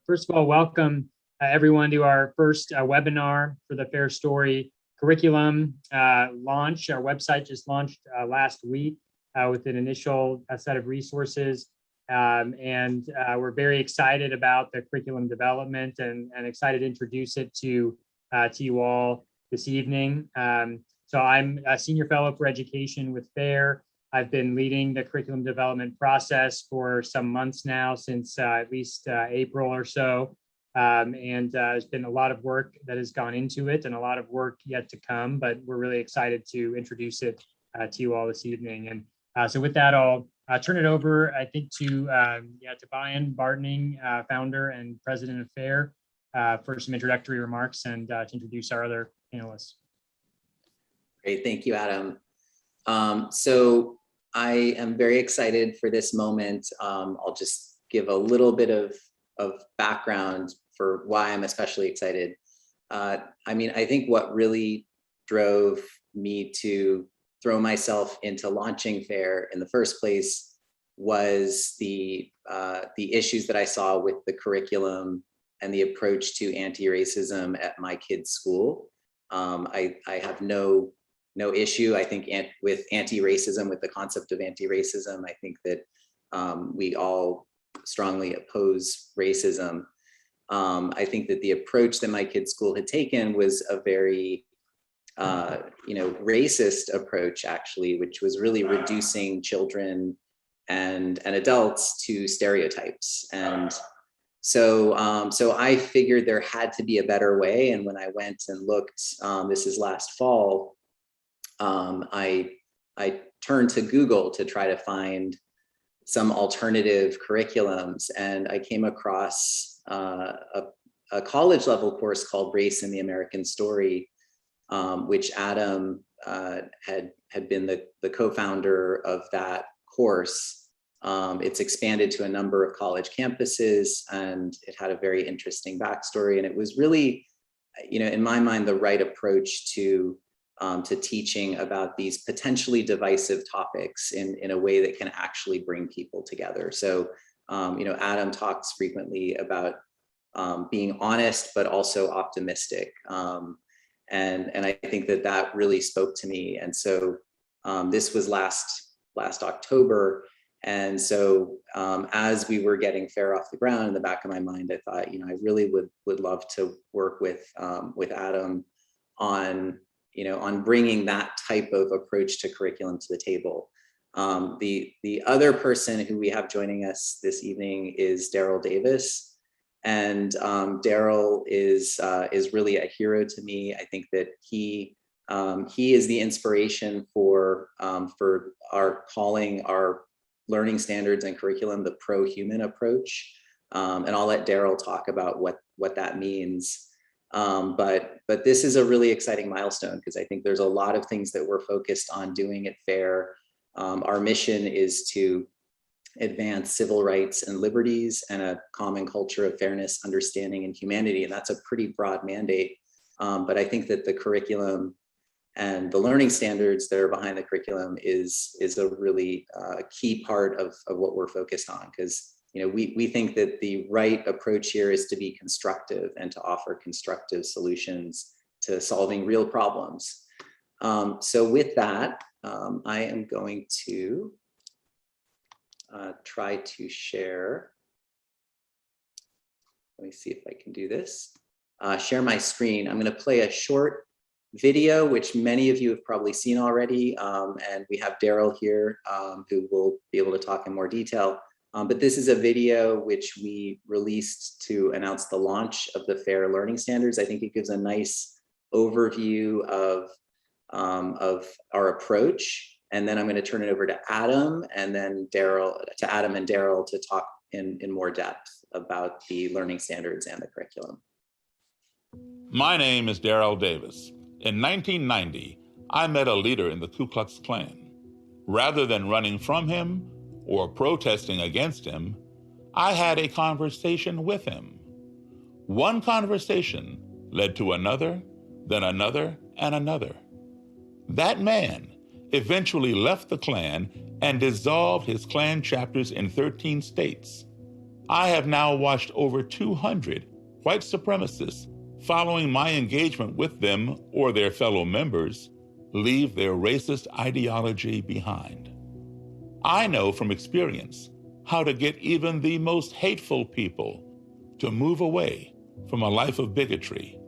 First of all, welcome everyone to our first webinar for the Fair Story curriculum launch. Our website just launched last week with an initial set of resources. We're very excited about the curriculum development and excited to introduce it to you all this evening. So I'm a senior fellow for education with FAIR. I've been leading the curriculum development process for some months now, since at least April or so. There's been a lot of work that has gone into it and a lot of work yet to come, but we're really excited to introduce it to you all this evening. And so with that, I'll turn it over, I think, to Brian Bartning, founder and president of FAIR, for some introductory remarks and to introduce our other panelists. Great, thank you, Adam. So I am very excited for this moment. I'll just give a little bit of background for why I'm especially excited. I think what really drove me to throw myself into launching FAIR in the first place was the issues that I saw with the curriculum and the approach to anti-racism at my kids' school. I have no issue, I think, with anti-racism, with the concept of anti-racism. I think that we all strongly oppose racism. I think that the approach that my kids' school had taken was a very racist approach, actually, which was really reducing children and adults to stereotypes. And so I figured there had to be a better way. And when I went and looked, this is last fall, I turned to Google to try to find some alternative curriculums, and I came across a college level course called Race in the American Story, which Adam had been the co-founder of that course. It's expanded to a number of college campuses, and it had a very interesting backstory, and it was really, in my mind, the right approach to teaching about these potentially divisive topics in a way that can actually bring people together. So, Adam talks frequently about being honest, but also optimistic. And I think that really spoke to me. And so this was last October. And so as we were getting FAIR off the ground, in the back of my mind, I thought, I really would love to work with Adam on bringing that type of approach to curriculum to the table. The other person who we have joining us this evening is Daryl Davis. And Daryl is really a hero to me. I think that he is the inspiration for calling our learning standards and curriculum the pro-human approach. And I'll let Daryl talk about what that means. But this is a really exciting milestone, because I think there's a lot of things that we're focused on doing at FAIR. Our mission is to advance civil rights and liberties and a common culture of fairness, understanding, and humanity. And that's a pretty broad mandate. But I think that the curriculum and the learning standards that are behind the curriculum is a really key part of what we're focused on, because we think that the right approach here is to be constructive and to offer constructive solutions to solving real problems. So with that, I am going to try to share. Let me see if I can do this. Share my screen. I'm going to play a short video, which many of you have probably seen already. And we have Daryl here, who will be able to talk in more detail. But this is a video which we released to announce the launch of the FAIR learning standards. I think it gives a nice overview of our approach. And then I'm going to turn it over to Adam and then Daryl, to talk in more depth about the learning standards and the curriculum. My name is Daryl Davis. In 1990, I met a leader in the Ku Klux Klan. Rather than running from him or protesting against him, I had a conversation with him. One conversation led to another, then another, and another. That man eventually left the Klan and dissolved his Klan chapters in 13 states. I have now watched over 200 white supremacists, following my engagement with them or their fellow members, leave their racist ideology behind. I know from experience how to get even the most hateful people to move away from a life of bigotry,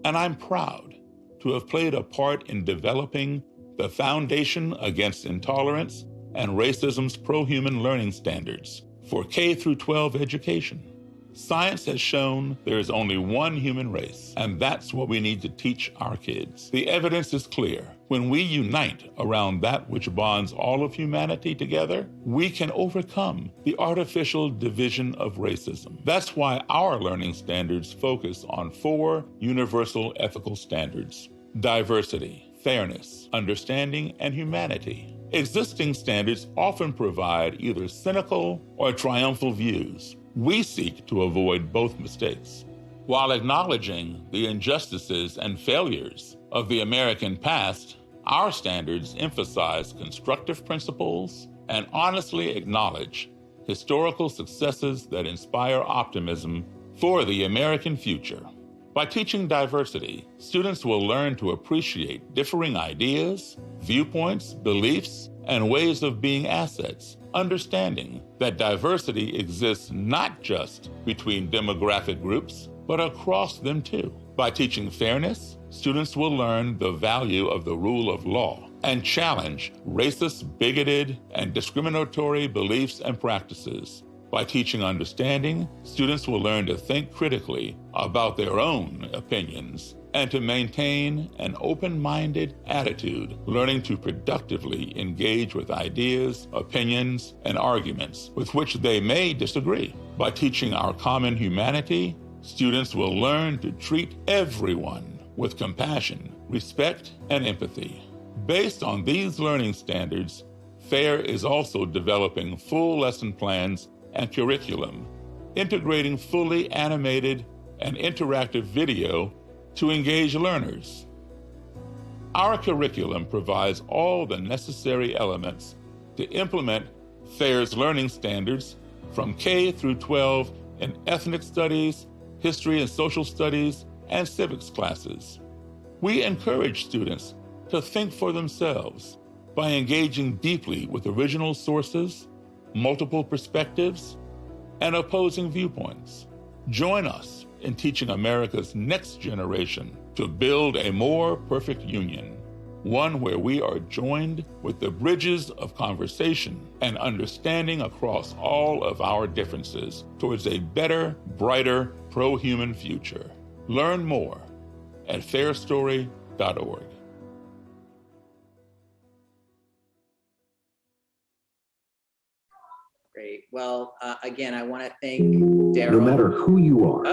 and I'm proud to have played a part in developing the Foundation Against Intolerance and Racism's Pro-Human Learning Standards for K through 12 education. Science has shown there is only one human race, and that's what we need to teach our kids. The evidence is clear. When we unite around that which bonds all of humanity together, we can overcome the artificial division of racism. That's why our learning standards focus on 4 universal ethical standards: diversity, fairness, understanding, and humanity. Existing standards often provide either cynical or triumphal views. We seek to avoid both mistakes. While acknowledging the injustices and failures of the American past, our standards emphasize constructive principles and honestly acknowledge historical successes that inspire optimism for the American future. By teaching diversity, students will learn to appreciate differing ideas, viewpoints, beliefs, and ways of being assets, understanding that diversity exists not just between demographic groups, but across them too. By teaching fairness, students will learn the value of the rule of law and challenge racist, bigoted, and discriminatory beliefs and practices. By teaching understanding, students will learn to think critically about their own opinions and to maintain an open-minded attitude, learning to productively engage with ideas, opinions, and arguments with which they may disagree. By teaching our common humanity, students will learn to treat everyone with compassion, respect, and empathy. Based on these learning standards, FAIR is also developing full lesson plans and curriculum, integrating fully animated and interactive video to engage learners. Our curriculum provides all the necessary elements to implement FAIR's learning standards from K through 12 in ethnic studies, history and social studies, and civics classes. We encourage students to think for themselves by engaging deeply with original sources, multiple perspectives, and opposing viewpoints. Join us in teaching America's next generation to build a more perfect union, one where we are joined with the bridges of conversation and understanding across all of our differences towards a better, brighter, pro-human future. Learn more at fairstory.org. Great. Well, again, I want to thank Daryl. No matter who you are,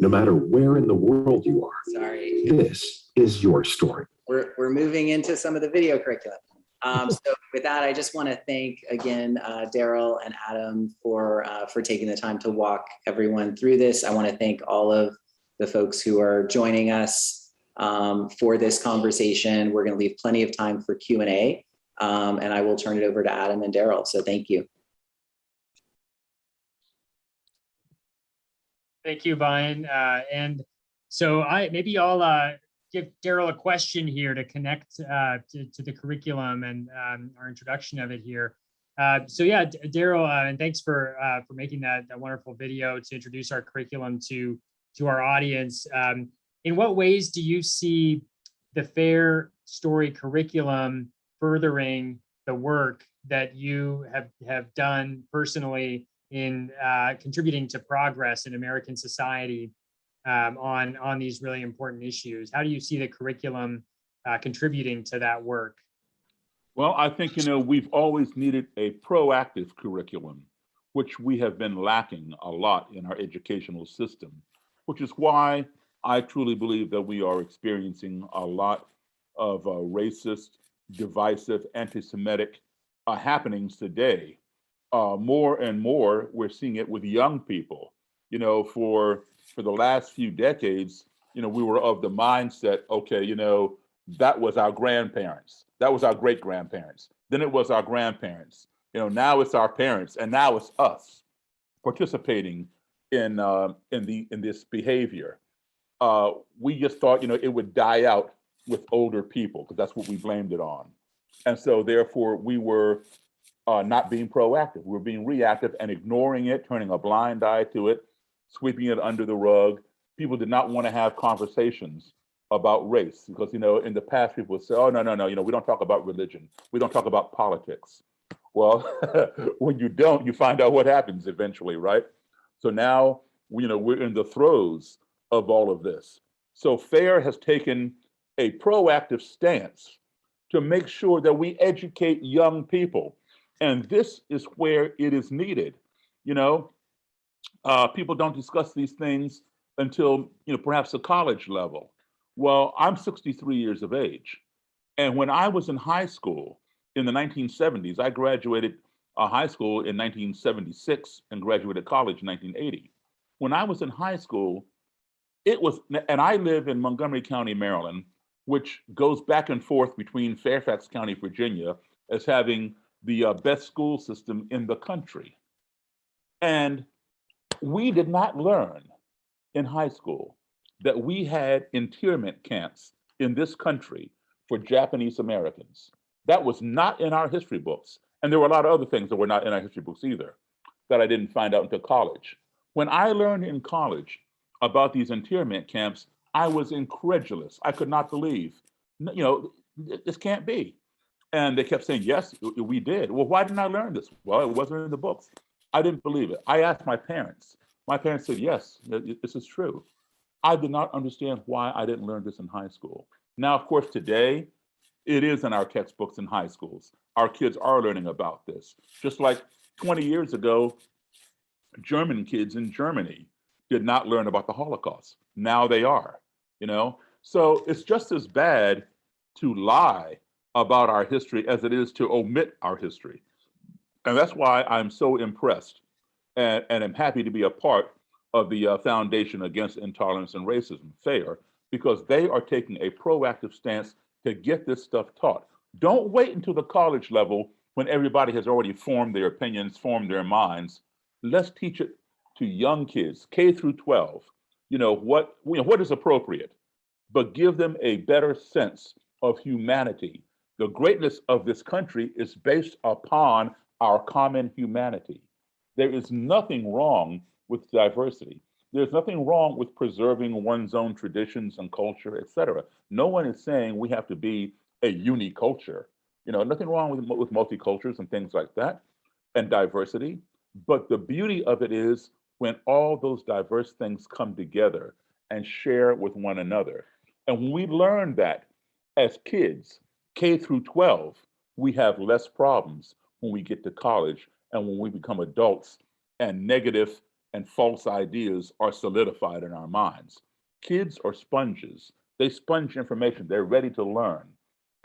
no matter where in the world you are, Sorry. this is your story. We're moving into some of the video curriculum. So with that, I just want to thank again Daryl and Adam for taking the time to walk everyone through this. I want to thank all of the folks who are joining us for this conversation. We're going to leave plenty of time for Q&A, and I will turn it over to Adam and Daryl. So thank you. Thank you, Brian. And so maybe I'll give Daryl a question here to connect to the curriculum and our introduction of it here. So yeah, Daryl, and thanks for making that wonderful video to introduce our curriculum to our audience. In what ways do you see the FAIR Story curriculum furthering the work that you have done personally in contributing to progress in American society on these really important issues? How do you see the curriculum contributing to that work? Well, I think, we've always needed a proactive curriculum, which we have been lacking a lot in our educational system, which is why I truly believe that we are experiencing a lot of racist, divisive, anti-Semitic happenings today. More and more, we're seeing it with young people. For the last few decades, we were of the mindset, okay, that was our grandparents, that was our great grandparents, then it was our grandparents, now it's our parents, and now it's us participating in this behavior. We just thought, it would die out with older people because that's what we blamed it on. And so therefore we were not being proactive. We were being reactive and ignoring it, turning a blind eye to it, sweeping it under the rug. People did not want to have conversations about race because, in the past people would say, oh, no, we don't talk about religion. We don't talk about politics. Well, when you don't, you find out what happens eventually, right? So now, we're in the throes of all of this. So FAIR has taken a proactive stance to make sure that we educate young people. And this is where it is needed. People don't discuss these things until, perhaps the college level. Well, I'm 63 years of age. And when I was in high school in the 1970s, I graduated high school in 1976 and graduated college in 1980. When I was in high school, and I live in Montgomery County, Maryland, which goes back and forth between Fairfax County, Virginia, as having the best school system in the country. And we did not learn in high school that we had internment camps in this country for Japanese Americans. That was not in our history books. And there were a lot of other things that were not in our history books either that I didn't find out until college. When I learned in college about these internment camps, I was incredulous. I could not believe, this can't be. And they kept saying, yes, we did. Well, why didn't I learn this? Well, it wasn't in the books. I didn't believe it. I asked my parents. My parents said, yes, this is true. I did not understand why I didn't learn this in high school. Now, of course, today, it is in our textbooks in high schools. Our kids are learning about this. Just like 20 years ago, German kids in Germany did not learn about the Holocaust. Now they are, So it's just as bad to lie about our history as it is to omit our history. And that's why I'm so impressed and am happy to be a part of the Foundation Against Intolerance and Racism, FAIR, because they are taking a proactive stance to get this stuff taught. Don't wait until the college level when everybody has already formed their opinions, formed their minds. Let's teach it to young kids, K through 12. What is appropriate, but give them a better sense of humanity. The greatness of this country is based upon our common humanity. There is nothing wrong with diversity. There's nothing wrong with preserving one's own traditions and culture, et cetera. No one is saying we have to be a uniculture. Nothing wrong with multicultures and things like that and diversity. But the beauty of it is when all those diverse things come together and share with one another. And when we learn that as kids, K through 12, we have less problems when we get to college and when we become adults and negative and false ideas are solidified in our minds. Kids are sponges. They sponge information. They're ready to learn.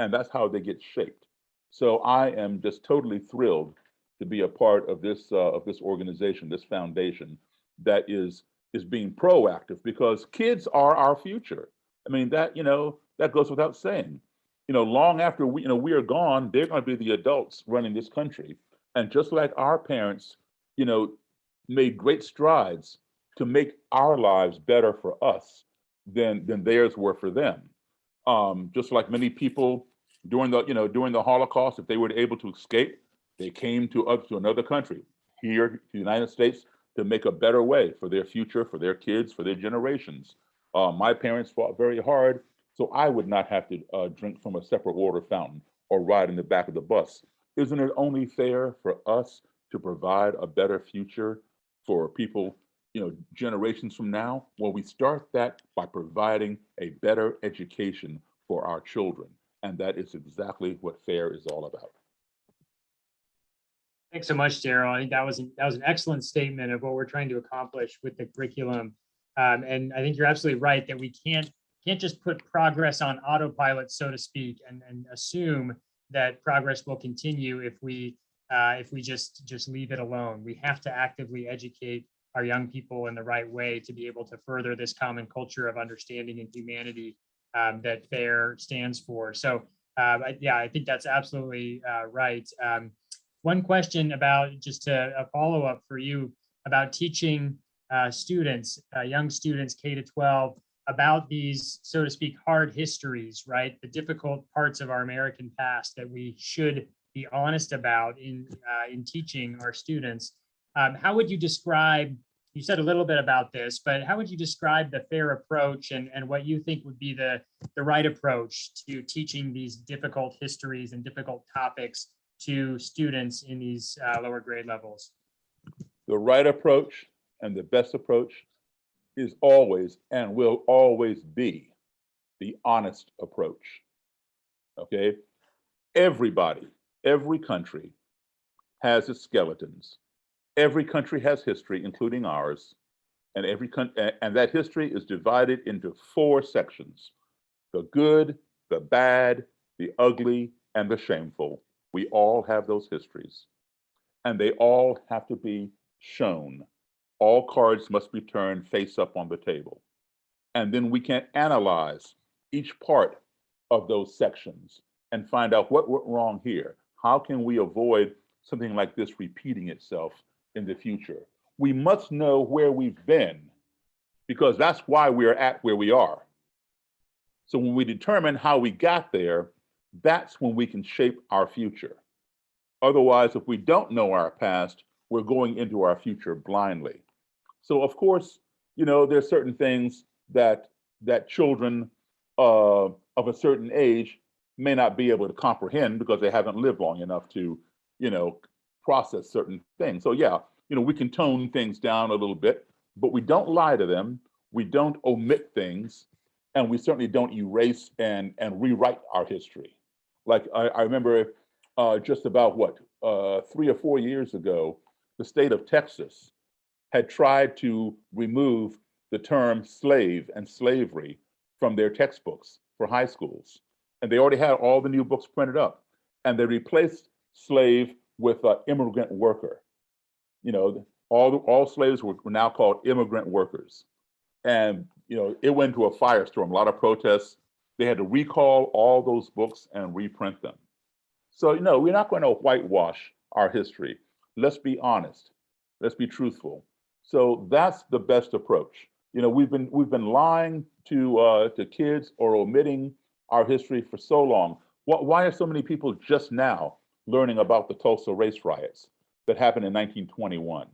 And that's how they get shaped. So I am just totally thrilled to be a part of this organization, this foundation that is being proactive because kids are our future. I mean, that goes without saying. Long after we are gone, they're going to be the adults running this country. And just like our parents, made great strides to make our lives better for us than theirs were for them. Just like many people during the Holocaust, if they were able to escape, they came to another country, here to the United States, to make a better way for their future, for their kids, for their generations. My parents fought very hard, so I would not have to drink from a separate water fountain or ride in the back of the bus. Isn't it only fair for us to provide a better future for people, generations from now? Well, we start that by providing a better education for our children. And that is exactly what FAIR is all about. Thanks so much, Daryl. I think that was an excellent statement of what we're trying to accomplish with the curriculum. And I think you're absolutely right that we can't just put progress on autopilot, so to speak, and assume that progress will continue if we just leave it alone. We have to actively educate our young people in the right way to be able to further this common culture of understanding and humanity that FAIR stands for. So I think that's absolutely right. One question about just a follow-up for you about teaching students, young students, K to 12, about these, so to speak, hard histories, right? The difficult parts of our American past that we should be honest about in teaching our students. How would you describe, you said a little bit about this, but how would you describe the FAIR approach and what you think would be the right approach to teaching these difficult histories and difficult topics to students in these lower grade levels? The right approach and the best approach is always and will always be the honest approach. Okay? Everybody, every country has its skeletons. Every country has history, including ours, and and that history is divided into 4 sections: the good, the bad, the ugly, and the shameful. We all have those histories, and they all have to be shown. All cards must be turned face up on the table. And then we can analyze each part of those sections and find out what went wrong here. How can we avoid something like this repeating itself in the future? We must know where we've been, because that's why we're at where we are. So when we determine how we got there, that's when we can shape our future. Otherwise, if we don't know our past, we're going into our future blindly. So of course, you know, there's certain things that children of a certain age may not be able to comprehend because they haven't lived long enough to, you know, process certain things. So yeah, you know, we can tone things down a little bit, but we don't lie to them. We don't omit things, and we certainly don't erase and rewrite our history. Like I remember just about 3 or 4 years ago, the state of Texas had tried to remove the term slave and slavery from their textbooks for high schools. And they already had all the new books printed up. And they replaced slave with immigrant worker. You know, all slaves were now called immigrant workers. And, you know, it went to a firestorm, a lot of protests. They had to recall all those books and reprint them. So, you know, we're not going to whitewash our history. Let's be honest. Let's be truthful. So that's the best approach. You know, we've been lying to kids or omitting our history for so long. Why are so many people just now learning about the Tulsa race riots that happened in 1921?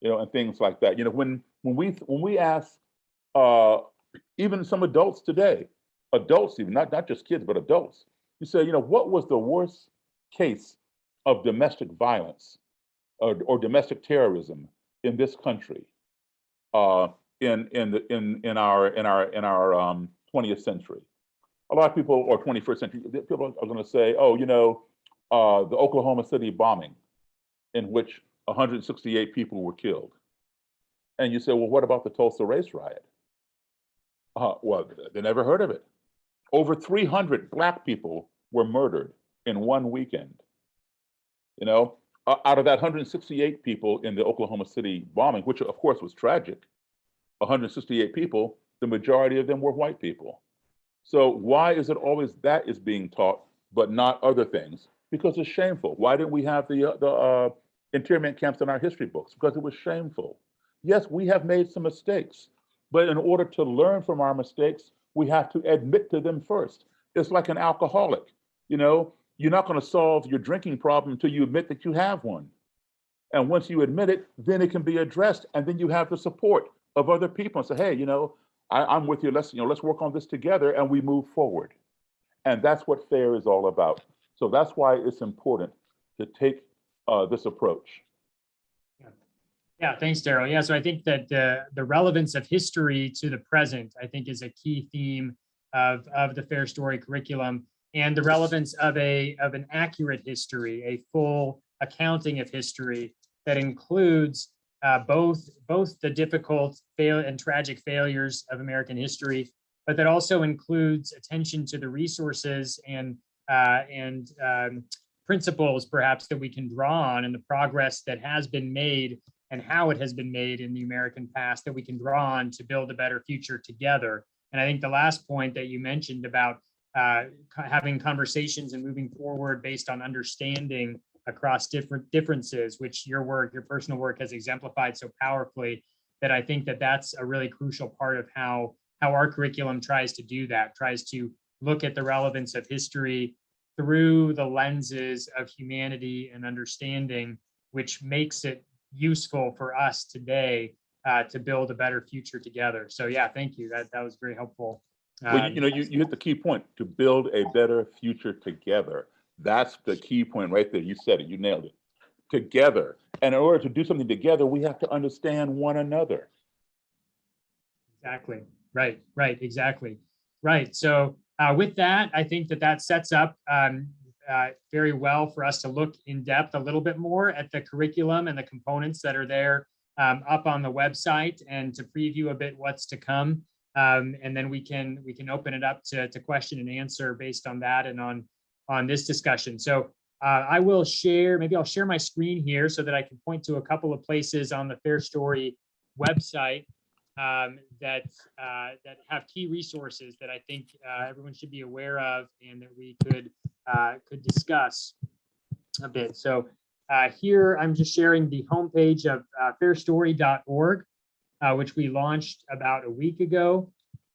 You know, and things like that. You know, when we ask even some adults today, adults even, not just kids, but adults, you say, you know, what was the worst case of domestic violence or domestic terrorism in this country in our 20th century? A lot of people, or 21st century, people are going to say, oh, you know, the Oklahoma City bombing, in which 168 people were killed. And you say, well, what about the Tulsa race riot? Well, they never heard of it. Over 300 Black people were murdered in one weekend. You know, out of that 168 people in the Oklahoma City bombing, which of course was tragic, 168 people, the majority of them were white people. So why is it always that is being taught, but not other things? Because it's shameful. Why didn't we have the internment camps in our history books? Because it was shameful. Yes, we have made some mistakes, but in order to learn from our mistakes, we have to admit to them first. It's like an alcoholic. You know, you're not going to solve your drinking problem until you admit that you have one. And once you admit it, then it can be addressed, and then you have the support of other people and say, hey, you know, I'm with you. Let's work on this together, and we move forward. And that's what FAIR is all about. So that's why it's important to take this approach. Yeah, thanks, Daryl. Yeah, so I think that the relevance of history to the present, I think, is a key theme of the FAIR Story curriculum, and the relevance of an accurate history, a full accounting of history that includes both the difficult and tragic failures of American history, but that also includes attention to the resources and principles, perhaps, that we can draw on, and the progress that has been made and how it has been made in the American past that we can draw on to build a better future together. And I think the last point that you mentioned about having conversations and moving forward based on understanding across different differences, which your personal work has exemplified so powerfully, that I think that that's a really crucial part of how our curriculum tries to do that, tries to look at the relevance of history through the lenses of humanity and understanding, which makes it useful for us today to build a better future together. So yeah, thank you. That was very helpful. Well, you hit the key point, to build a better future together. That's the key point right there. You said it, you nailed it. Together. And in order to do something together, we have to understand one another. Exactly. Right. Exactly. Right. So with that, I think that sets up very well for us to look in depth a little bit more at the curriculum and the components that are there up on the website, and to preview a bit what's to come. And then we can open it up to question and answer based on that and on this discussion. So I will share, maybe I'll share my screen here so that I can point to a couple of places on the Fair Story website that have key resources that I think everyone should be aware of and that we could discuss a bit. So here I'm just sharing the homepage of fairstory.org, which we launched about a week ago.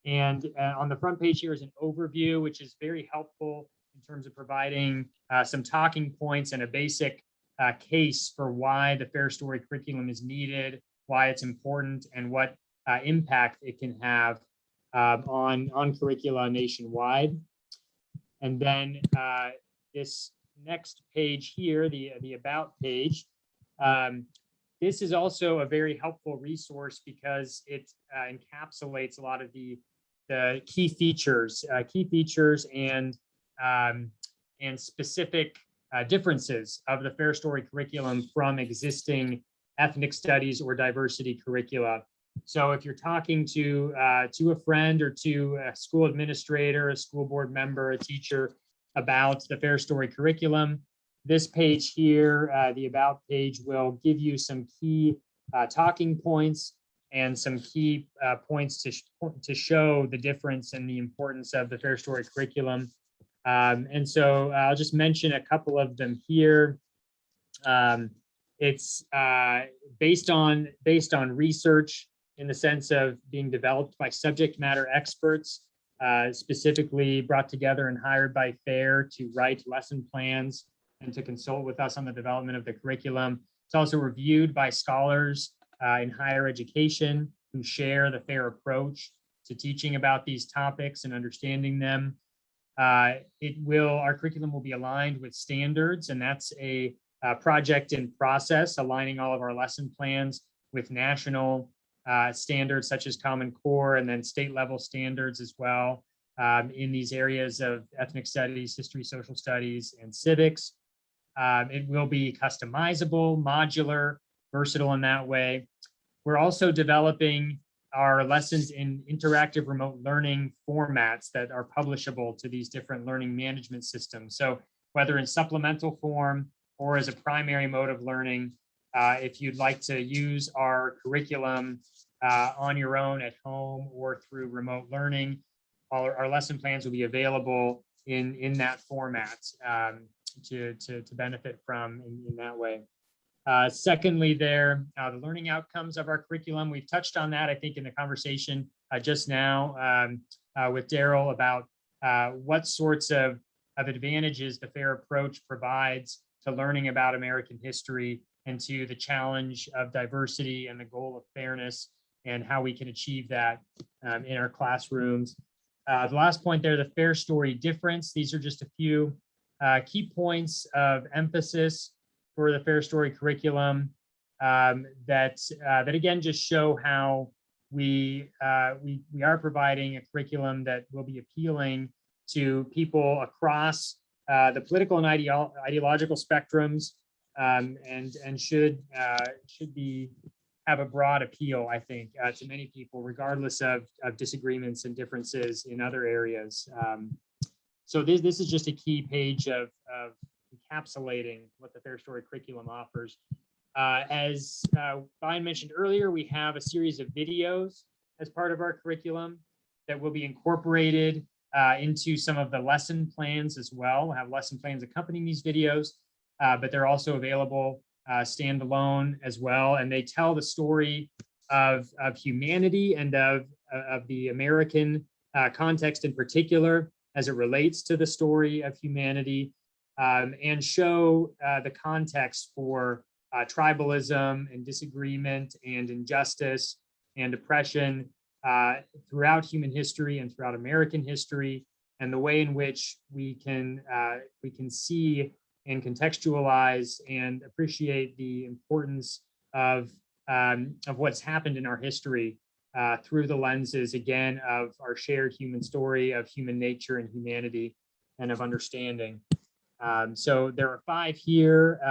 And on the front page here is an overview, which is very helpful in terms of providing some talking points and a basic case for why the Fair Story curriculum is needed, why it's important, and what impact it can have on curricula nationwide. And then this next page here, the About page, this is also a very helpful resource because it encapsulates a lot of the key features and specific differences of the Fair Story curriculum from existing ethnic studies or diversity curricula. So if you're talking to a friend or to a school administrator, a school board member, a teacher about the Fair Story curriculum, this page here, the About page, will give you some key talking points and some key points to show the difference and the importance of the Fair Story curriculum. And so I'll just mention a couple of them here. It's based on research in the sense of being developed by subject matter experts, specifically brought together and hired by FAIR to write lesson plans and to consult with us on the development of the curriculum. It's also reviewed by scholars in higher education who share the FAIR approach to teaching about these topics and understanding them. Our curriculum will be aligned with standards, and that's a project in process, aligning all of our lesson plans with national standards such as Common Core, and then state level standards as well in these areas of ethnic studies, history, social studies, and civics. It will be customizable, modular, versatile in that way. We're also developing our lessons in interactive remote learning formats that are publishable to these different learning management systems. So whether in supplemental form or as a primary mode of learning, if you'd like to use our curriculum on your own at home or through remote learning, our lesson plans will be available in that format to benefit from in that way. Secondly, the learning outcomes of our curriculum, we've touched on that, I think, in the conversation just now with Daryl about what sorts of advantages the FAIR approach provides to learning about American history and to the challenge of diversity and the goal of fairness and how we can achieve that in our classrooms. The last point there, the Fair Story difference. These are just a few key points of emphasis for the Fair Story curriculum that again just show how we are providing a curriculum that will be appealing to people across the political and ideological spectrums, and should have a broad appeal, I think, to many people, regardless of disagreements and differences in other areas. So this is just a key page of encapsulating what the Fair Story curriculum offers. As Brian mentioned earlier, we have a series of videos as part of our curriculum that will be incorporated into some of the lesson plans as well. We'll have lesson plans accompanying these videos, but they're also available standalone as well. And they tell the story of humanity and of the American context in particular as it relates to the story of humanity, and show the context for tribalism and disagreement and injustice and oppression throughout human history and throughout American history, and the way in which we can see and contextualize and appreciate the importance of what's happened in our history through the lenses, again, of our shared human story of human nature and humanity and of understanding. So there are 5 here,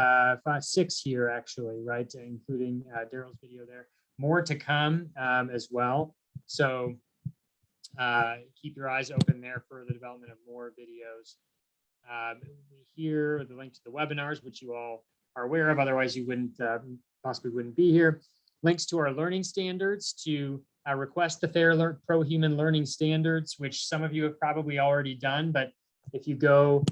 6 here actually, right, including Daryl's video there. More to come as well. So keep your eyes open there for the development of more videos. Here, the link to the webinars, which you all are aware of, otherwise you wouldn't possibly wouldn't be here. Links to our learning standards to request the FAIR Pro-Human Learning Standards, which some of you have probably already done, but if you go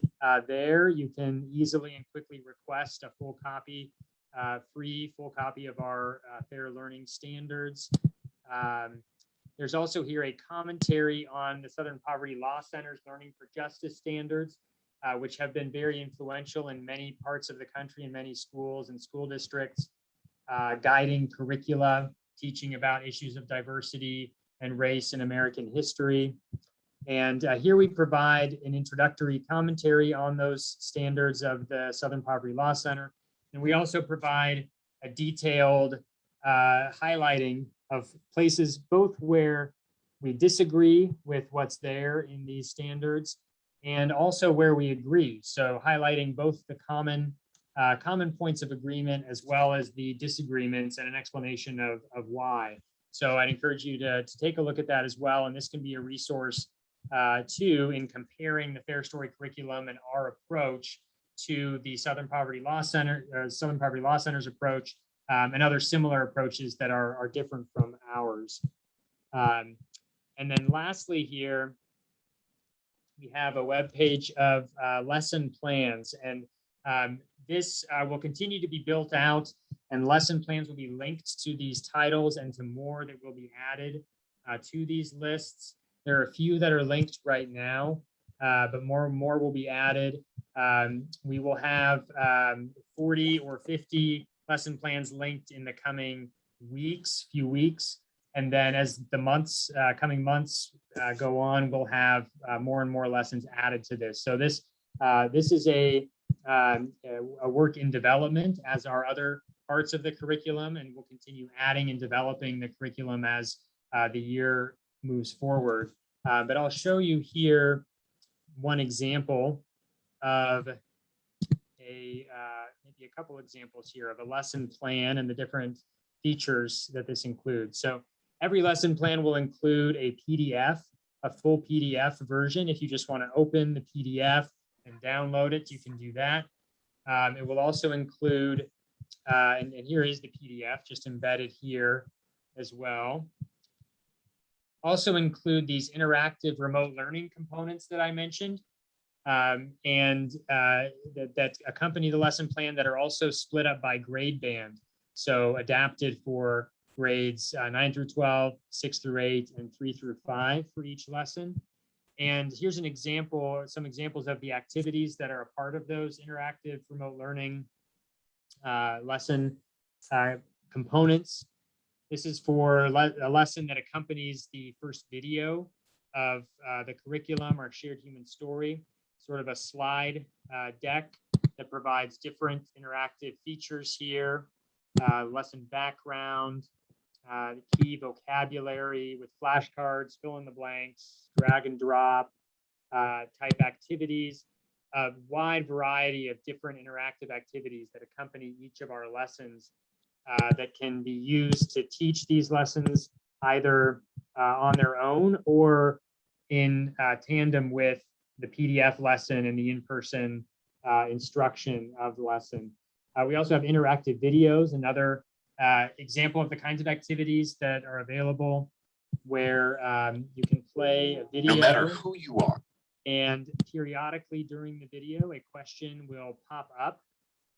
there, you can easily and quickly request a full copy, free full copy of our FAIR Learning Standards. There's also here a commentary on the Southern Poverty Law Center's Learning for Justice standards, which have been very influential in many parts of the country and many schools and school districts, guiding curricula, teaching about issues of diversity and race in American history. And here we provide an introductory commentary on those standards of the Southern Poverty Law Center. And we also provide a detailed highlighting of places both where we disagree with what's there in these standards and also where we agree. So highlighting both the common points of agreement as well as the disagreements and an explanation of why. So I'd encourage you to take a look at that as well. And this can be a resource too in comparing the Fair Story curriculum and our approach to the Southern Poverty Law Center, Southern Poverty Law Center's approach, and other similar approaches that are different from ours. And then lastly here, we have a web page of lesson plans, and this will continue to be built out, and lesson plans will be linked to these titles and to more that will be added to these lists. There are a few that are linked right now, but more will be added. We will have 40 or 50 lesson plans linked in the coming few weeks. And then as the coming months go on, we'll have more and more lessons added to this. So this is a work in development, as are other parts of the curriculum, and we'll continue adding and developing the curriculum as the year moves forward. But I'll show you here one example of maybe a couple examples here of a lesson plan and the different features that this includes. So every lesson plan will include a PDF, a full PDF version. If you just want to open the PDF and download it, you can do that. It will also include, and here is the PDF just embedded here as well. Also include these interactive remote learning components that I mentioned, and that accompany the lesson plan, that are also split up by grade band. So adapted for grades 9 through 12, 6 through 8, and 3 through 5 for each lesson. And here's an example, some examples of the activities that are a part of those interactive remote learning lesson components. This is for a lesson that accompanies the first video of the curriculum, our shared human story, sort of a slide deck that provides different interactive features here, lesson background, key vocabulary with flashcards, fill in the blanks, drag and drop type activities, a wide variety of different interactive activities that accompany each of our lessons that can be used to teach these lessons either on their own or in tandem with the PDF lesson and the in-person instruction of the lesson. We also have interactive videos, another example of the kinds of activities that are available, where you can play a video. No matter who you are. And periodically during the video, a question will pop up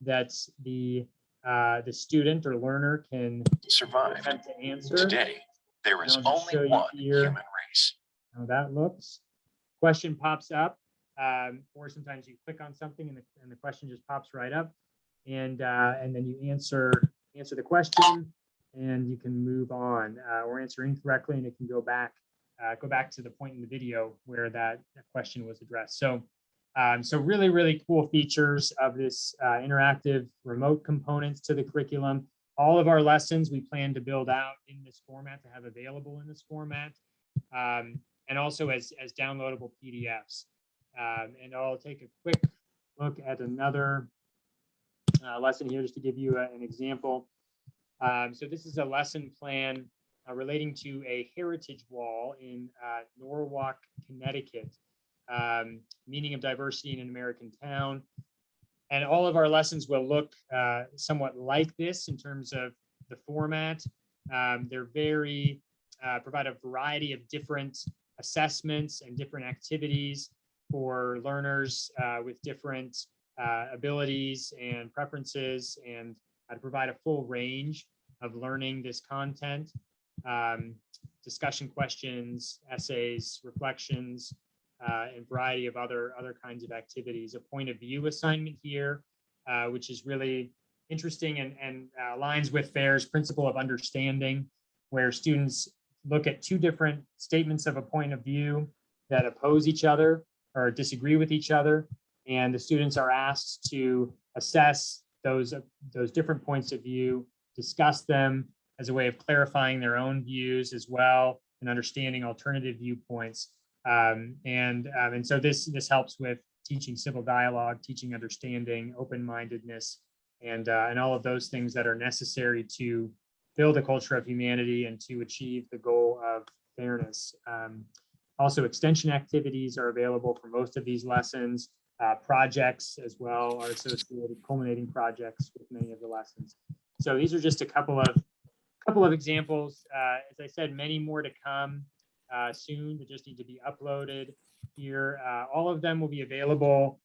that's the the student or learner can survived. attempt to answer. Today, there is And I'll just show only you one here human race. how that looks. Question pops up, or sometimes you click on something and the question just pops right up, and then you answer the question, and you can move on or answer incorrectly, and it can go back to the point in the video where that question was addressed. So, so really cool features of this interactive remote components to the curriculum. All of our lessons we plan to build out in this format, to have available in this format, and also as downloadable PDFs. And I'll take a quick look at another lesson here just to give you an example. So this is a lesson plan relating to a heritage wall in Norwalk, Connecticut, meaning of diversity in an American town. And all of our lessons will look somewhat like this in terms of the format. They're very, provide a variety of different assessments and different activities for learners with different abilities and preferences, and to provide a full range of learning this content, discussion questions, essays, reflections, and variety of other kinds of activities. A point of view assignment here, which is really interesting and aligns with FAIR's principle of understanding, where students look at two different statements of a point of view that oppose each other or disagree with each other, and the students are asked to assess those different points of view, discuss them as a way of clarifying their own views as well, and understanding alternative viewpoints. And so this helps with teaching civil dialogue, teaching understanding, open-mindedness, and all of those things that are necessary to build a culture of humanity and to achieve the goal of fairness. Also, extension activities are available for most of these lessons. Projects as well are associated, culminating projects with many of the lessons. So these are just a couple of examples. As I said, many more to come soon that just need to be uploaded here. All of them will be available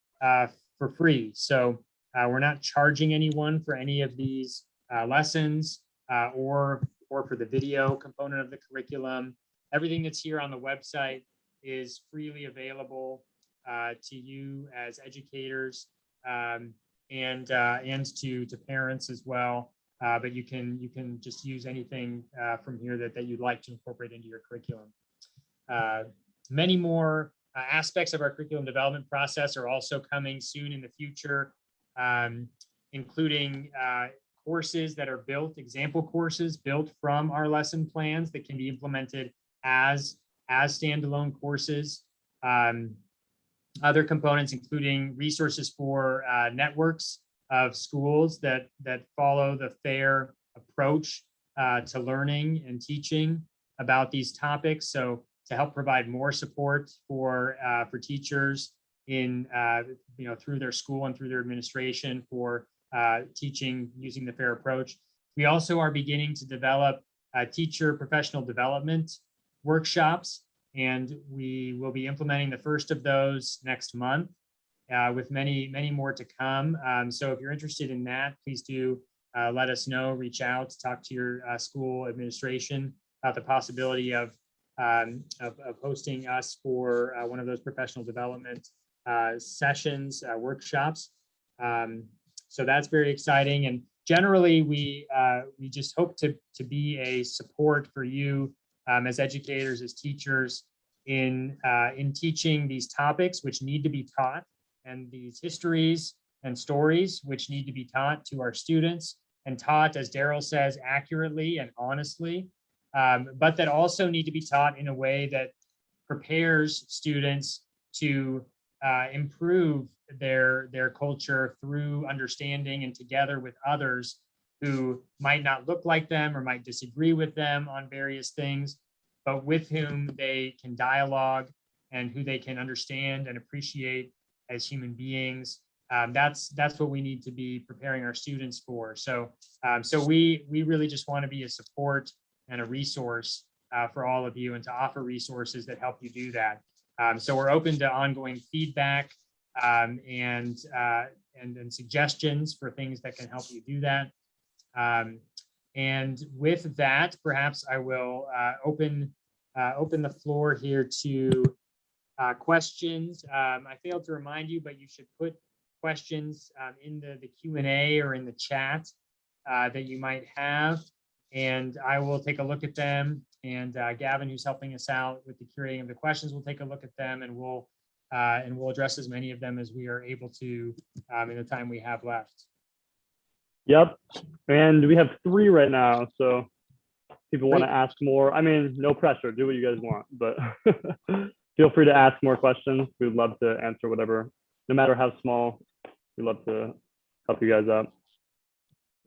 for free. So we're not charging anyone for any of these lessons or for the video component of the curriculum. Everything that's here on the website is freely available to you as educators and to parents as well. But you can just use anything from here that you'd like to incorporate into your curriculum. Many more aspects of our curriculum development process are also coming soon in the future, including courses that are built, example courses built from our lesson plans that can be implemented as standalone courses. Other components, including resources for networks of schools that follow the FAIR approach to learning and teaching about these topics. So to help provide more support for teachers in through their school and through their administration for teaching using the FAIR approach. We also are beginning to develop teacher professional development workshops, and we will be implementing the first of those next month with many more to come. So if you're interested in that, please do let us know, reach out, talk to your school administration about the possibility of hosting us for one of those professional development sessions, workshops. So that's very exciting. And generally, we just hope to be a support for you as educators, as teachers in teaching these topics which need to be taught, and these histories and stories which need to be taught to our students and taught, as Daryl says, accurately and honestly, but that also need to be taught in a way that prepares students to improve their culture through understanding and together with others who might not look like them or might disagree with them on various things, but with whom they can dialogue and who they can understand and appreciate as human beings. That's what we need to be preparing our students for. So we really just want to be a support and a resource for all of you, and to offer resources that help you do that. So we're open to ongoing feedback and suggestions for things that can help you do that. And with that, perhaps I will open the floor here to questions. I failed to remind you, but you should put questions in the Q&A or in the chat that you might have, and I will take a look at them. And Gavin, who's helping us out with the curating of the questions, will take a look at them, and we'll address as many of them as we are able to in the time we have left. Yep, and we have 3 right now, so people want to Great. ask more. I mean, no pressure, do what you guys want, but feel free to ask more questions. We would love to answer whatever, no matter how small. We'd love to help you guys out.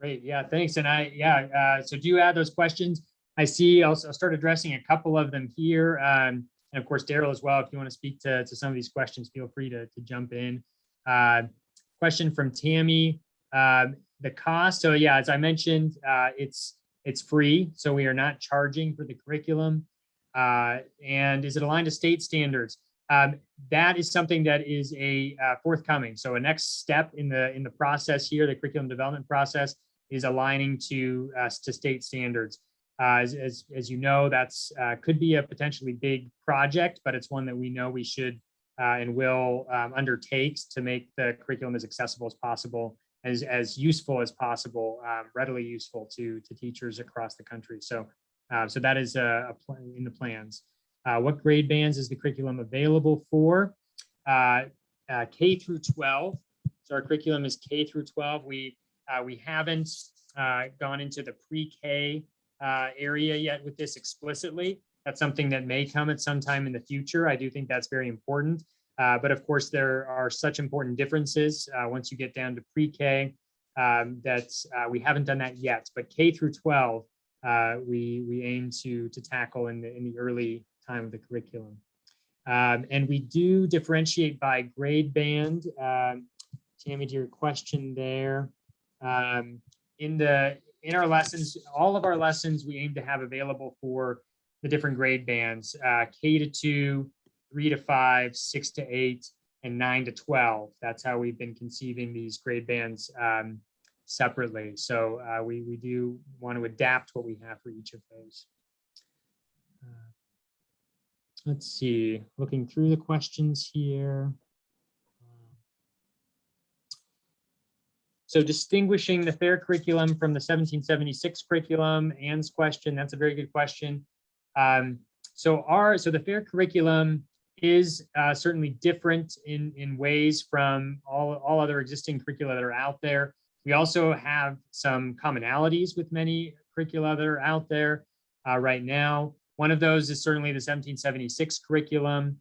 Great, yeah, thanks. And so do add those questions. I see, I'll start addressing a couple of them here. And of course, Daryl as well, if you want to speak to some of these questions, feel free to jump in. Question from Tammy, the cost. So yeah, as I mentioned, it's free. So we are not charging for the curriculum. And is it aligned to state standards? That is something that is a forthcoming. So a next step in the process here, the curriculum development process, is aligning to state standards. As you know, that's could be a potentially big project, but it's one that we know we should and will undertake to make the curriculum as accessible as possible, as useful as possible, readily useful to teachers across the country. So that is in the plans. What grade bands is the curriculum available for? K through 12. So our curriculum is K through 12. We haven't gone into the pre-K area yet with this explicitly. That's something that may come at some time in the future. I do think that's very important. But of course, there are such important differences once you get down to pre-K that we haven't done that yet. But K through 12, we aim to tackle in the early time of the curriculum. And we do differentiate by grade band. Tammy, to your question there, in our lessons, all of our lessons we aim to have available for the different grade bands, K to 2, 3 to 5, 6 to 8, and 9 to 12. That's how we've been conceiving these grade bands separately. So we do want to adapt what we have for each of those. Let's see, looking through the questions here. So distinguishing the FAIR curriculum from the 1776 curriculum, Anne's question, that's a very good question. So the FAIR curriculum is certainly different in ways from all other existing curricula that are out there. We also have some commonalities with many curricula that are out there right now. One of those is certainly the 1776 curriculum,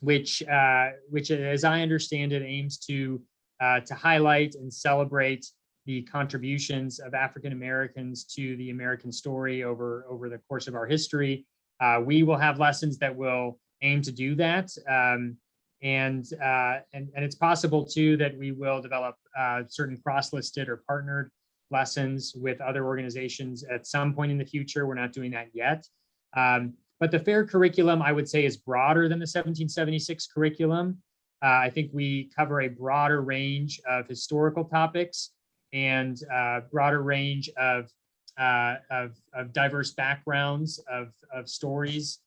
which, as I understand it, aims to highlight and celebrate the contributions of African Americans to the American story over the course of our history. We will have lessons that will aim to do that, and it's possible too that we will develop certain cross-listed or partnered lessons with other organizations at some point in the future. We're not doing that yet. But the FAIR curriculum, I would say, is broader than the 1776 curriculum. I think we cover a broader range of historical topics and broader range of diverse backgrounds of stories,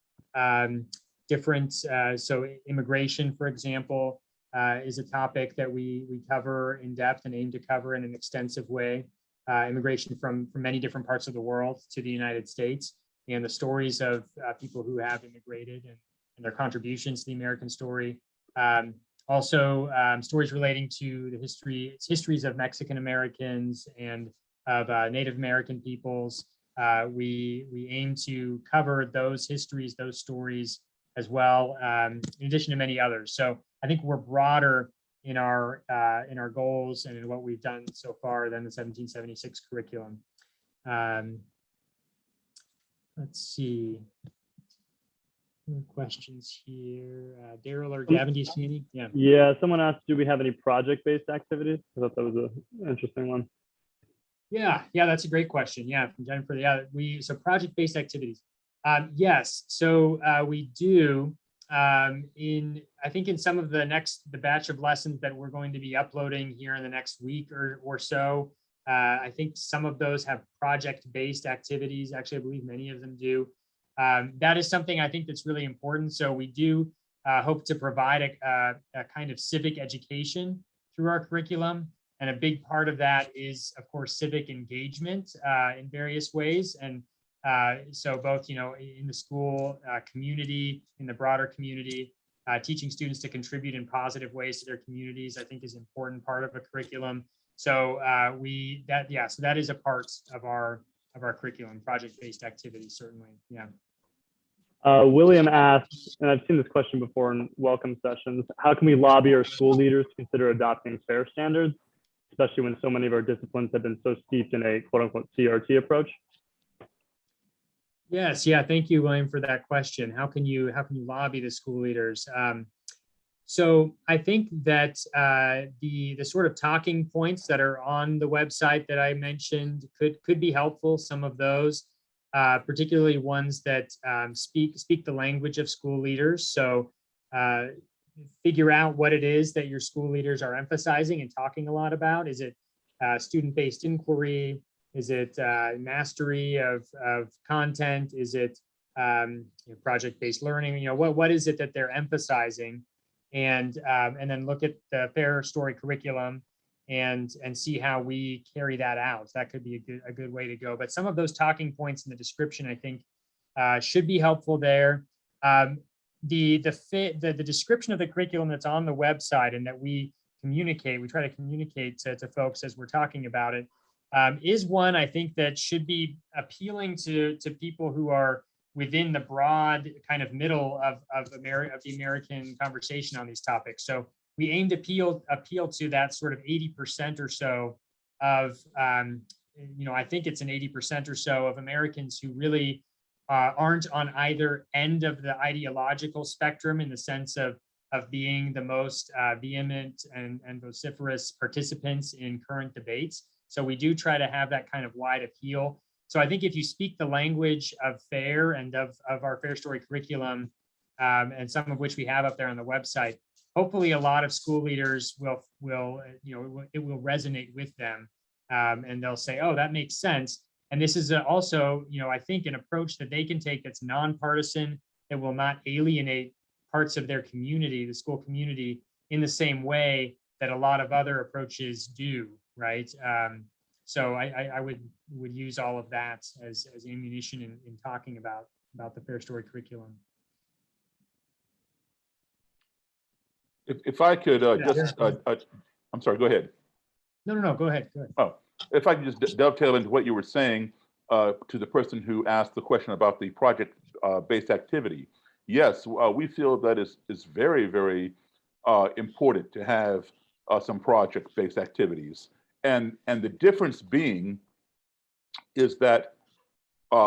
different. So immigration, for example, is a topic that we cover in depth and aim to cover in an extensive way. Immigration from many different parts of the world to the United States, and the stories of people who have immigrated and their contributions to the American story. Also, stories relating to the histories of Mexican Americans and of Native American peoples. We aim to cover those histories, those stories as well, in addition to many others. So I think we're broader in our goals and in what we've done so far than the 1776 curriculum. Let's see. More questions here. Daryl or Gavin, do you see any? Yeah. Yeah, someone asked, do we have any project-based activities? I thought that was an interesting one. Yeah, that's a great question. Yeah, from Jennifer. Yeah, so project-based activities. Yes, so we do. I think in some of the batch of lessons that we're going to be uploading here in the next week or so, I think some of those have project-based activities. Actually, I believe many of them do. That is something I think that's really important. So we do hope to provide a kind of civic education through our curriculum. And a big part of that is, of course, civic engagement in various ways. And so both, in the school community, in the broader community, teaching students to contribute in positive ways to their communities, I think is an important part of a curriculum. So so that is a part of our curriculum, project-based activities, certainly. Yeah. William asks, and I've seen this question before in welcome sessions, how can we lobby our school leaders to consider adopting FAIR standards, especially when so many of our disciplines have been so steeped in a quote unquote CRT approach? Yes, yeah, thank you, William, for that question. How can you lobby the school leaders? So I think that the sort of talking points that are on the website that I mentioned could be helpful. Some of those, particularly ones that speak the language of school leaders. So figure out what it is that your school leaders are emphasizing and talking a lot about. Is it student-based inquiry? Is it mastery of content? Is it project-based learning? What is it that they're emphasizing? And then look at the FAIR story curriculum and see how we carry that out. That could be a good way to go. But some of those talking points in the description, I think, should be helpful there. The description of the curriculum that's on the website and that we try to communicate to folks as we're talking about it, is one I think that should be appealing to people who are within the broad kind of middle of the American conversation on these topics. So we aim to appeal to that sort of 80% or so of, I think it's an 80% or so of Americans who really aren't on either end of the ideological spectrum in the sense of being the most vehement and vociferous participants in current debates. So we do try to have that kind of wide appeal. So I think if you speak the language of FAIR and of our FAIR story curriculum, and some of which we have up there on the website, hopefully a lot of school leaders it will resonate with them, and they'll say, oh, that makes sense. And this is also, I think, an approach that they can take that's nonpartisan, that will not alienate parts of their community, the school community, in the same way that a lot of other approaches do, right? So I would use all of that as ammunition in talking about the FAIR story curriculum. If I could I'm sorry, go ahead. No, go ahead. Oh, if I could just dovetail into what you were saying to the person who asked the question about the project-based activity. Yes, we feel that it's very, very important to have some project-based activities. And the difference being is that,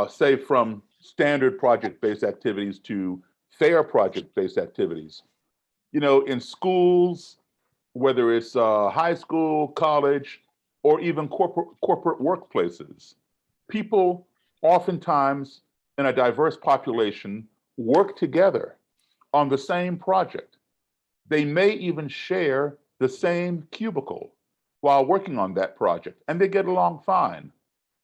say, from standard project-based activities to FAIR project-based activities, in schools, whether it's high school, college, or even corporate workplaces, people oftentimes in a diverse population work together on the same project. They may even share the same cubicle while working on that project, and they get along fine.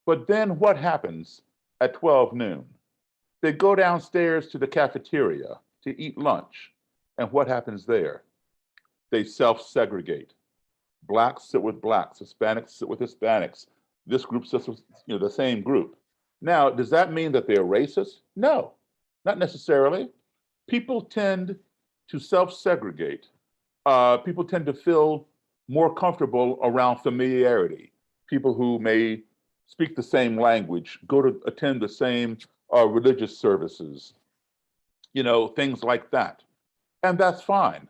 But then what happens at 12 noon? They go downstairs to the cafeteria to eat lunch, and what happens there? They self-segregate. Blacks sit with blacks, Hispanics sit with Hispanics. This group sits with the same group. Now, does that mean that they're racist? No, not necessarily. People tend to self-segregate. People tend to feel more comfortable around familiarity. People who may speak the same language, go to attend the same religious services, things like that. And that's fine.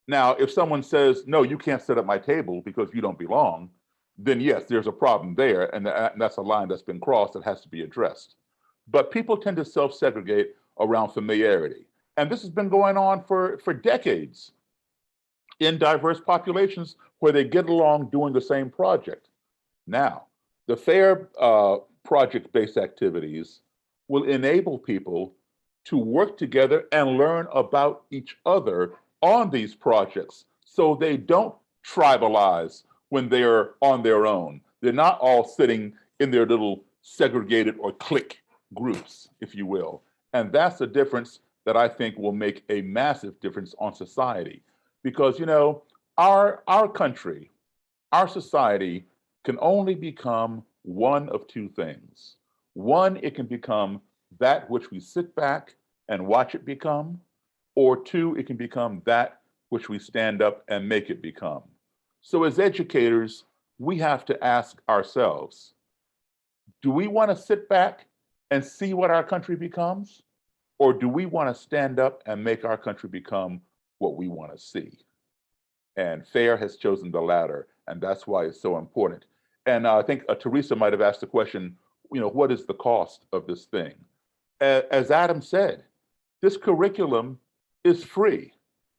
Now, if someone says, no, you can't sit at my table because you don't belong, then yes, there's a problem there. And that's a line that's been crossed that has to be addressed. But people tend to self-segregate around familiarity. And this has been going on for decades in diverse populations where they get along doing the same project. Now, the FAIR project-based activities will enable people to work together and learn about each other on these projects so they don't tribalize when they're on their own. They're not all sitting in their little segregated or clique groups, if you will. And that's a difference that I think will make a massive difference on society. Because, you know, our country, our society can only become one of two things. One, it can become that which we sit back and watch it become, or two, it can become that which we stand up and make it become. So as educators, we have to ask ourselves, do we want to sit back and see what our country becomes? Or do we want to stand up and make our country become what we want to see? And FAIR has chosen the latter, and that's why it's so important. And I think Teresa might have asked the question, you know, what is the cost of this thing? As Adam said, this curriculum is free.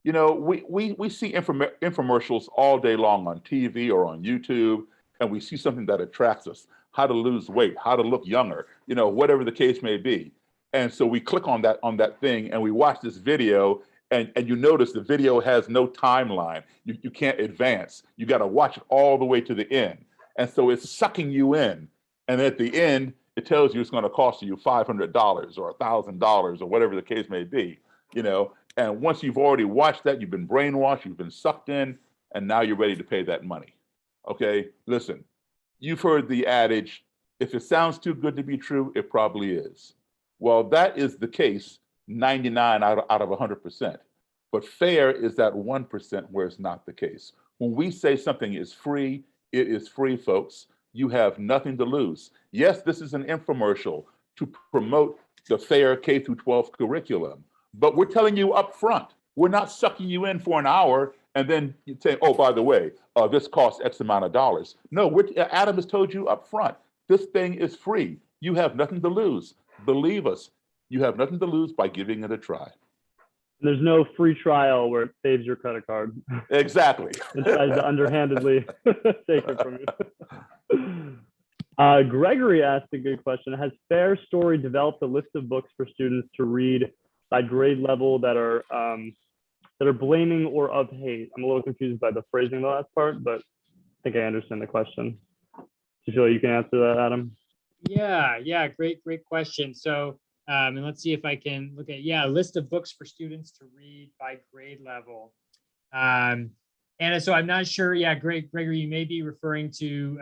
You know, we see infomercials all day long on TV or on YouTube, and we see something that attracts us, how to lose weight, how to look younger, you know, whatever the case may be. And so we click on that thing and we watch this video, and you notice the video has no timeline. You can't advance. You got to watch it all the way to the end. And so it's sucking you in. And at the end, it tells you it's going to cost you $500 or $1,000 or whatever the case may be, you know. And once you've already watched that, you've been brainwashed, you've been sucked in, and now you're ready to pay that money. Okay, listen, you've heard the adage, if it sounds too good to be true, it probably is. Well, that is the case 99 out of 100%. But FAIR is that 1% where it's not the case. When we say something is free, it is free, folks. You have nothing to lose. Yes, this is an infomercial to promote the FAIR K through 12 curriculum, but we're telling you up front, we're not sucking you in for an hour and then you say, oh, by the way, this costs X amount of dollars. No, Adam has told you up front, this thing is free. You have nothing to lose. Believe us, you have nothing to lose by giving it a try. There's no free trial where it saves your credit card. Exactly. It tries to underhandedly take it from you. Gregory asked a good question. Has Fair Story developed a list of books for students to read by grade level that are blaming or of hate? I'm a little confused by the phrasing of the last part, but I think I understand the question. Do you feel like you can answer that, Adam? Yeah, great question. So, and let's see if I can look at, a list of books for students to read by grade level. And so I'm not sure, Gregory, you may be referring to,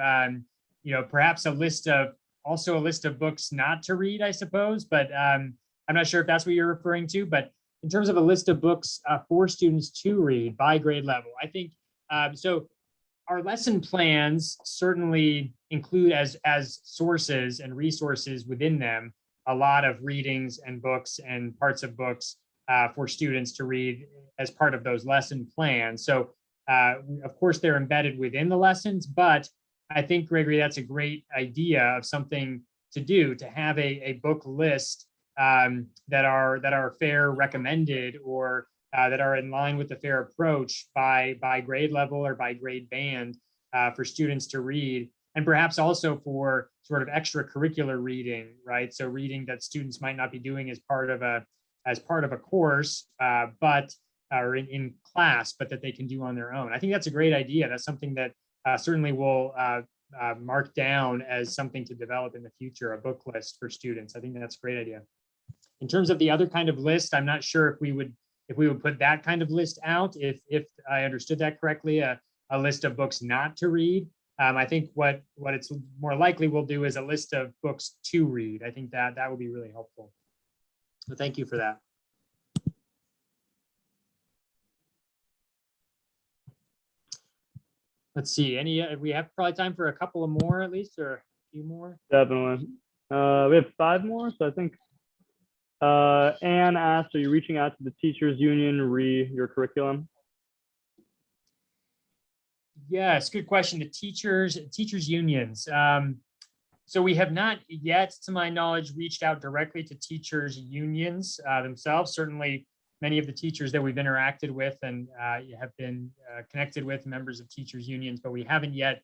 perhaps a list of books not to read, I suppose, but I'm not sure if that's what you're referring to, but in terms of a list of books for students to read by grade level, I think, so our lesson plans certainly include as sources and resources within them a lot of readings and books and parts of books for students to read as part of those lesson plans. So of course they're embedded within the lessons, but I think, Gregory, that's a great idea of something to do, to have a book list that are FAIR recommended or that are in line with the FAIR approach by grade level or by grade band for students to read, and perhaps also for sort of extracurricular reading, right? So reading that students might not be doing as part of a course, but or in class, but that they can do on their own. I think that's a great idea. That's something that certainly will mark down as something to develop in the future, a book list for students. I think that's a great idea. In terms of the other kind of list, I'm not sure if we would put that kind of list out, if I understood that correctly, a list of books not to read. I think what it's more likely we'll do is a list of books to read. I think that would be really helpful. So thank you for that. Let's see, we have probably time for a couple of more at least, or a few more. Definitely. We have 5 more, so I think Anne asked, are you reaching out to the teachers union your curriculum? Yes, good question. The teachers unions. So we have not yet, to my knowledge, reached out directly to teachers unions themselves. Certainly many of the teachers that we've interacted with and have been connected with, members of teachers unions, but we haven't yet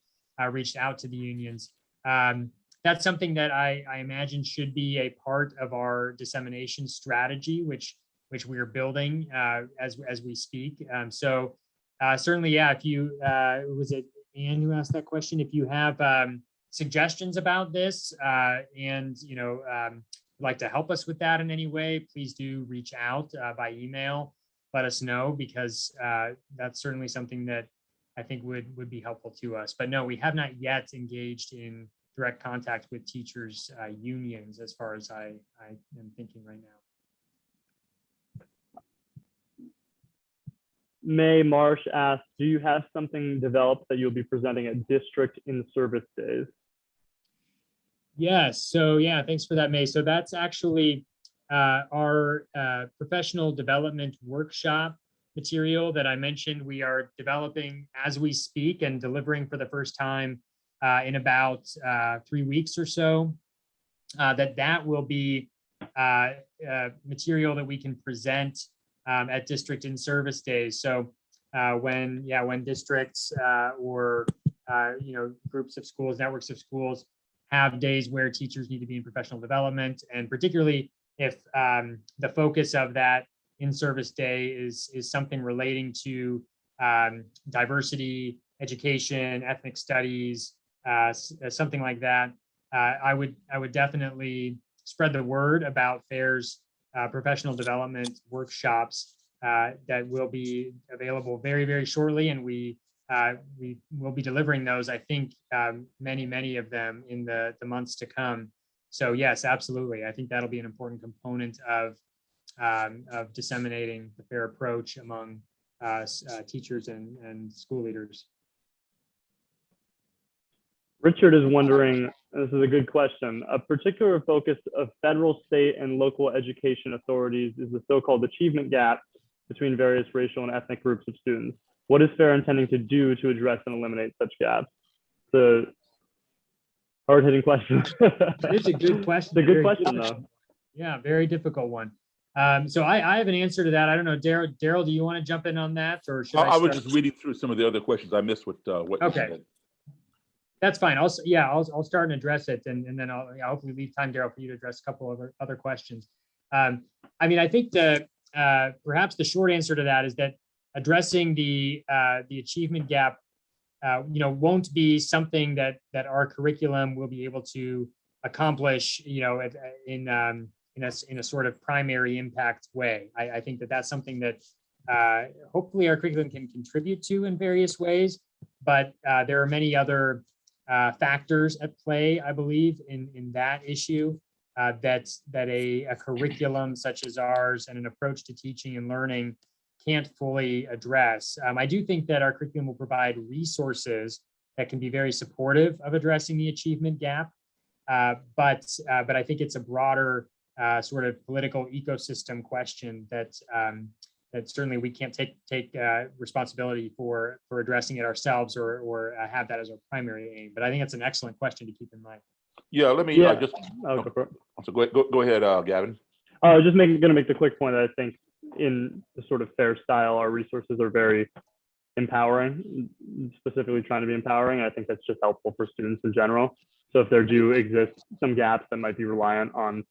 reached out to the unions. That's something that I imagine should be a part of our dissemination strategy, which we are building as we speak. So certainly, if you was it Anne who asked that question. If you have suggestions about this and would like to help us with that in any way, please do reach out by email. Let us know, because that's certainly something that I think would be helpful to us. But no, we have not yet engaged in direct contact with teachers' unions, as far as I am thinking right now. May Marsh asks, do you have something developed that you'll be presenting at district in-service days? Yes, so yeah, thanks for that, May. So that's actually our professional development workshop material that I mentioned we are developing as we speak and delivering for the first time in about 3 weeks or so. That will be material that we can present at district in-service days. So when districts or groups of schools, networks of schools have days where teachers need to be in professional development, and particularly if the focus of that in-service day is something relating to diversity, education, ethnic studies, something like that, I would definitely spread the word about FAIR's professional development workshops that will be available very, very shortly, and we will be delivering those, I think, many of them in the months to come. So yes, absolutely. I think that'll be an important component of disseminating the FAIR approach among teachers and school leaders. Richard is wondering, this is a good question, a particular focus of federal, state, and local education authorities is the so-called achievement gap between various racial and ethnic groups of students. What is FAIR intending to do to address and eliminate such gaps? It's a hard-hitting question. It's a good question. It's a good question, though. Yeah, very difficult one. So I have an answer to that. I don't know, Daryl, do you want to jump in on that, or should I was just reading through some of the other questions. I missed what you said. That's fine. I'll start and address it, and then I'll hopefully leave time, Daryl, for you to address a couple of other questions. I mean, I think perhaps the short answer to that is that addressing the achievement gap, won't be something that our curriculum will be able to accomplish, in a sort of primary impact way. I think that's something that hopefully our curriculum can contribute to in various ways, but there are many other factors at play, I believe, in that issue that a curriculum such as ours and an approach to teaching and learning can't fully address. I do think that our curriculum will provide resources that can be very supportive of addressing the achievement gap, but I think it's a broader sort of political ecosystem question that certainly we can't take responsibility for addressing it ourselves or have that as our primary aim. But I think that's an excellent question to keep in mind. Yeah, let me just so go ahead, Gavin. I was just going to make the quick point that I think in the sort of FAIR style, our resources are very empowering, specifically trying to be empowering. I think that's just helpful for students in general. So if there do exist some gaps that might be reliant on,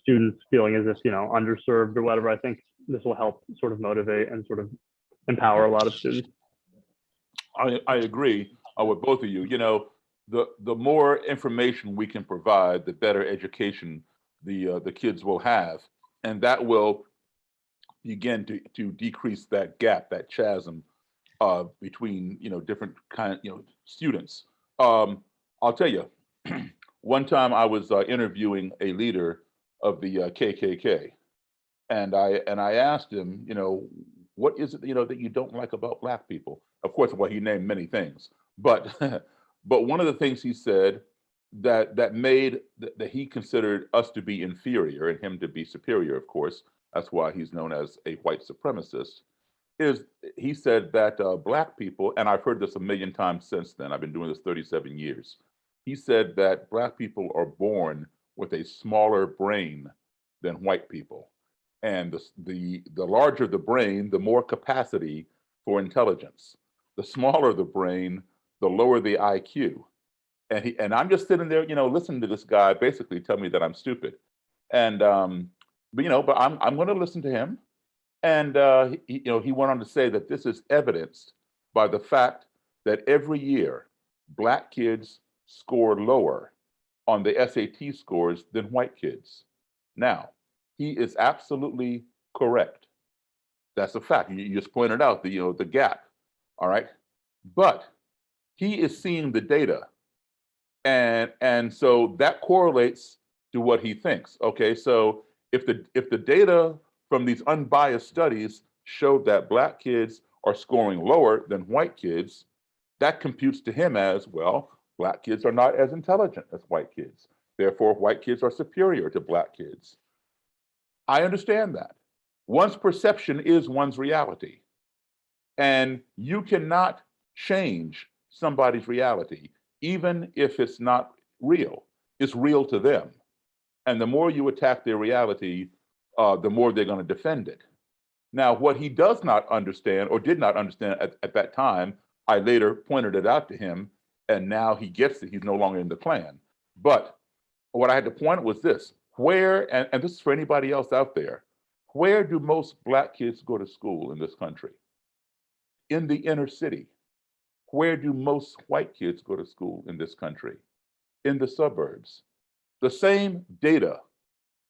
students feeling as if, underserved or whatever, I think this will help sort of motivate and sort of empower a lot of students. I agree with both of you. The more information we can provide, the better education the kids will have, and that will begin to decrease that gap, that chasm between different students. I'll tell you, one time I was interviewing a leader of the KKK, and I asked him, what is it that you don't like about Black people? Of course, well, he named many things, but but one of the things he said that made that he considered us to be inferior and him to be superior, of course, that's why he's known as a white supremacist, is he said that Black people, and I've heard this a million times since then, I've been doing this 37 years, he said that Black people are born with a smaller brain than white people. And the larger the brain, the more capacity for intelligence. The smaller the brain, the lower the IQ. And I'm just sitting there, listening to this guy basically tell me that I'm stupid. And but I'm going to listen to him. And he went on to say that this is evidenced by the fact that every year Black kids score lower on the SAT scores than white kids. Now, he is absolutely correct. That's a fact. You just pointed out the gap, all right? But he is seeing the data, and so that correlates to what he thinks. Okay, so if the data from these unbiased studies showed that Black kids are scoring lower than white kids, that computes to him as, well, Black kids are not as intelligent as white kids. Therefore, white kids are superior to Black kids. I understand that. One's perception is one's reality. And you cannot change somebody's reality, even if it's not real. It's real to them. And the more you attack their reality, the more they're going to defend it. Now, what he does not understand or did not understand at that time, I later pointed it out to him, and now he gets it. He's no longer in the Klan. But what I had to point out was this: where, and this is for anybody else out there, where do most Black kids go to school in this country? In the inner city. Where do most white kids go to school in this country? In the suburbs. The same data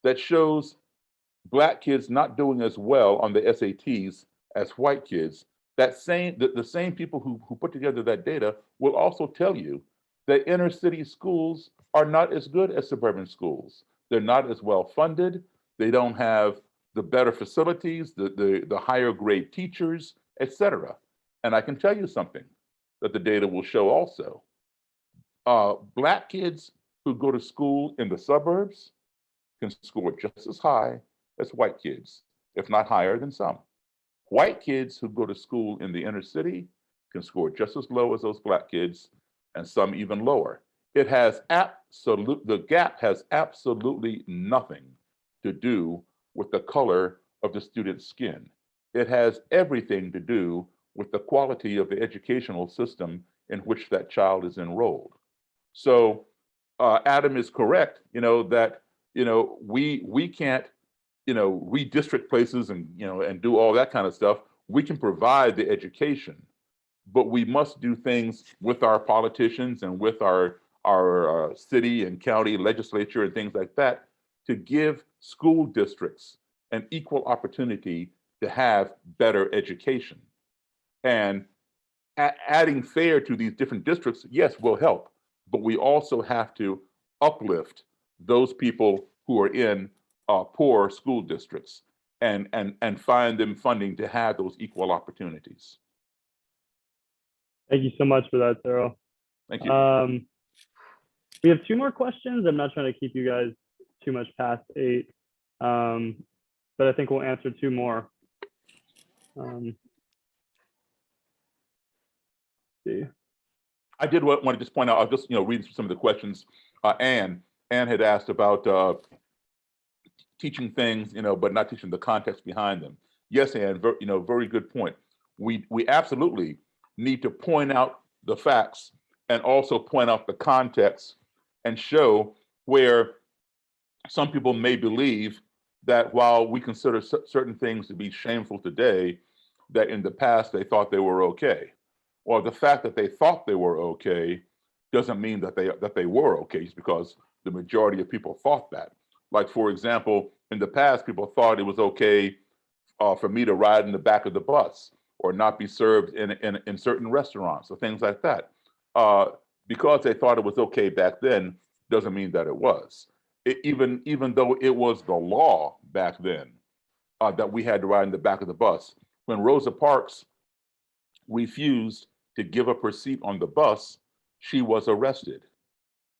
that shows Black kids not doing as well on the SATs as white kids, the same people who put together that data will also tell you that inner city schools are not as good as suburban schools. They're not as well funded. They don't have the better facilities, the higher grade teachers, etc. And I can tell you something that the data will show also. Black kids who go to school in the suburbs can score just as high as white kids, if not higher than some. White kids who go to school in the inner city can score just as low as those Black kids, and some even lower. The gap has absolutely nothing to do with the color of the student's skin. It has everything to do with the quality of the educational system in which that child is enrolled. So Adam is correct, that we can't redistrict places and do all that kind of stuff. We can provide the education, but we must do things with our politicians and with our city and county legislature and things like that to give school districts an equal opportunity to have better education. And adding fair to these different districts, yes, will help, but we also have to uplift those people who are in poor school districts and find them funding to have those equal opportunities. Thank you so much for that, Daryl. Thank you. We have 2 more questions. I'm not trying to keep you guys too much past 8, but I think we'll answer 2 more. See. I did want to just point out, I'll just read through some of the questions. Anne had asked about teaching things, but not teaching the context behind them. Yes, Anne, very good point. We absolutely need to point out the facts and also point out the context and show where some people may believe that while we consider certain things to be shameful today, that in the past they thought they were okay. Or the fact that they thought they were okay doesn't mean that they were okay, just because the majority of people thought that. Like, for example, in the past, people thought it was okay for me to ride in the back of the bus or not be served in certain restaurants or things like that. Because they thought it was okay back then doesn't mean that it was. Even though it was the law back then that we had to ride in the back of the bus. When Rosa Parks refused to give up her seat on the bus, she was arrested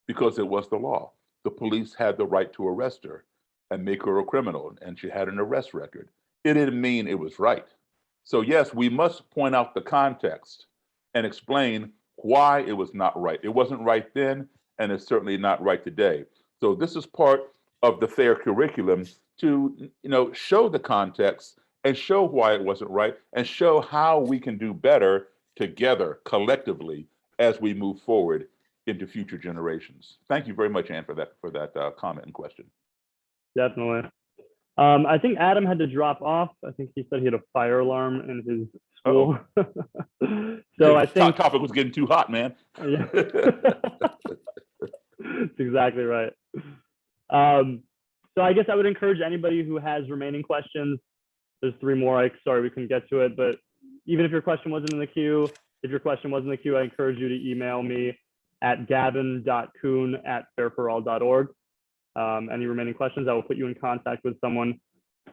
because it was the law. The police had the right to arrest her and make her a criminal, and she had an arrest record. It didn't mean it was right. So yes, we must point out the context and explain why it was not right. It wasn't right then, and it's certainly not right today. So this is part of the FAIR curriculum to show the context and show why it wasn't right and show how we can do better together, collectively, as we move forward into future generations. Thank you very much, Anne, for that comment and question. Definitely. I think Adam had to drop off. I think he said he had a fire alarm in his school. So I think topic was getting too hot, man. yeah. That's exactly right. So I guess I would encourage anybody who has remaining questions. There's 3 more. Sorry we couldn't get to it, but even if your question wasn't in the queue, I encourage you to email me at gavin.kuhn@fairforall.org. Any remaining questions, I will put you in contact with someone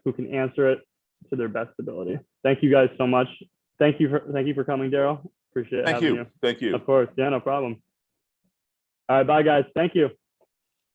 who can answer it to their best ability. Thank you guys so much. Thank you for coming, Daryl. Appreciate having you. Thank you. Of course. Yeah, no problem. All right, bye guys. Thank you.